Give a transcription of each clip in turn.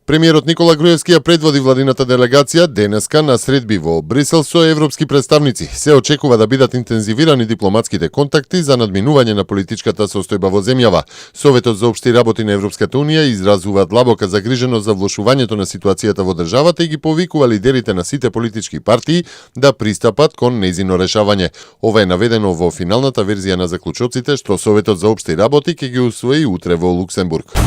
Премиерот Никола Груевски ја предводи владината делегација денеска на средби во Брисел со европски представници. Се очекува да бидат интензивирани дипломатските контакти за надминување на политичката состојба во земјава. Советот за општи работи на Европската унија изразува длабока загриженост за влошувањето на ситуацијата во државата и ги повикува лидерите на сите политички партии да пристапат кон нејзино решавање. Ова е наведено во финалната верзија на заклучоците што Советот за општи работи ќе ги усвои утре во Луксембург.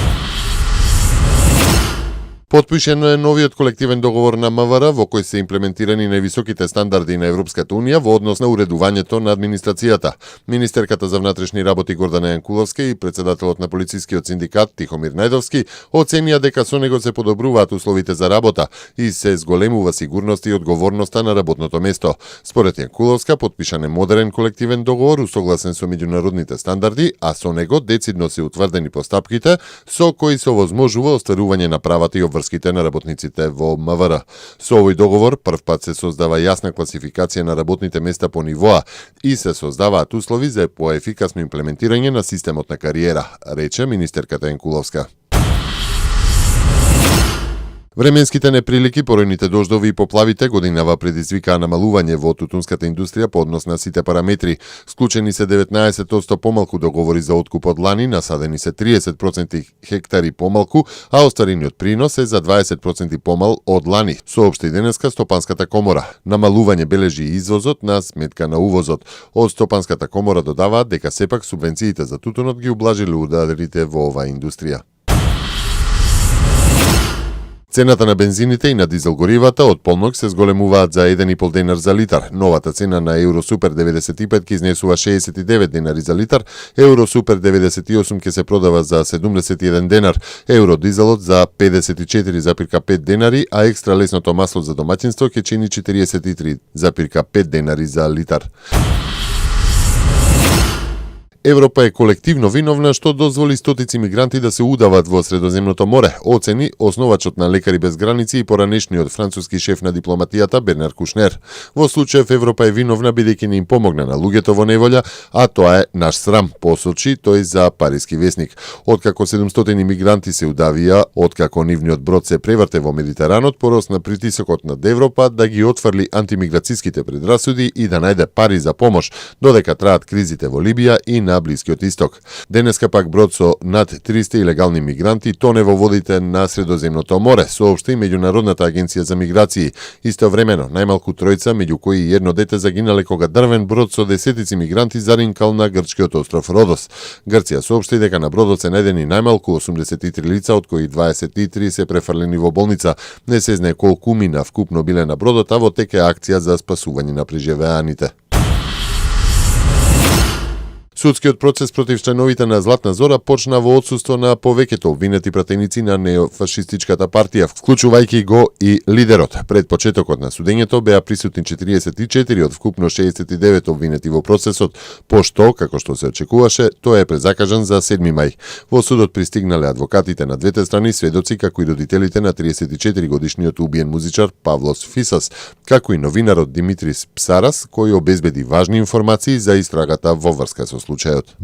Потпишен е новиот колективен договор на МВР во кој се имплементирани највисоките стандарди на Европската унија во однос на уредувањето на администрацијата. Министерката за внатрешни работи Гордана Јанкуловска и председателот на полицискиот синдикат Тихомир Најдовски оценија дека со него се подобруваат условите за работа и се зголемува сигурност и одговорноста на работното место. Според Јанкуловска, потпишан е модерен колективен договор усогласен со меѓународните стандарди, а со него децидно се утврдени постапките со кои се овозможува остварување на правата и врските на работниците во МВР. Со овој договор првпат се создава јасна класификација на работните места по нивоа и се создаваат услови за поефикасно имплементирање на системот на кариера, рече министерката Јанкуловска. Временските неприлики, поројните дождови и поплавите годинава предизвикаа намалување во тутунската индустрија по однос на сите параметри. Склучени се 19% помалку договори за откуп од лани, насадени се 30% хектари помалку, а остварениот принос е за 20% помал од лани, соопшти денеска Стопанската комора. Намалување бележи и извозот на сметка на увозот. Од Стопанската комора додаваат дека сепак субвенциите за тутунот ги ублажиле ударите во оваа индустрија. Цената на бензините и на дизел горивата од полнок се зголемуваат за 1,5 денар за литар. Новата цена на Евросупер 95 ке изнесува 69 денари за литар, Евросупер 98 ке се продава за 71 денар, Евродизелот за 54,5 денари, а екстра лесното масло за домаќинство ке чини 43,5 денари за литар. Европа е колективно виновна што дозволи стотици мигранти да се удават во Средоземното море, оцени основачот на Лекари без граници и поранешниот француски шеф на дипломатијата Бернар Кушнер. Во случајов Европа е виновна бидејќи не им помогна на луѓето во неволја, а тоа е наш срам, посочи тој за Париски весник. Откако 700 мигранти се удавија, откако нивниот брод се преврте во Медитеранот, поросна притисокот над Европа да ги отфрли антимиграциските предрасуди и да најде пари за помош, додека траат кризите во Либија и на Блискиот исток. Денеска пак брод со над 300 илегални мигранти тоне во водите на Средоземното море, соопшти Меѓународната агенција за миграции. Истовремено, најмалку тројца, меѓу кои и едно дете загинале кога дрвен брод со десетици мигранти заринкал на грчкиот остров Родос. Грција соопшти дека на бродот се најдени најмалку 83 лица, од кои 23 се префрлени во болница. Не се знае колку мина вкупно биле на бродот, а во тек е акција за спасување на преживеаните. Судскиот процес против членовите на Златна Зора почна во отсуство на повеќето обвинети пратеници на неофашистичката партија, вклучувајќи го и лидерот. Пред почетокот на судењето беа присутни 44 од вкупно 69 обвинети во процесот, пошто, како што се очекуваше, тој е презакажан за 7 мај. Во судот пристигнале адвокатите на двете страни, сведоци, како и родителите на 34 годишниот убиен музичар Павлос Фисас, како и новинарот Димитрис Псарас, кој обезбеди важни информации за истрагата во врска со случајот.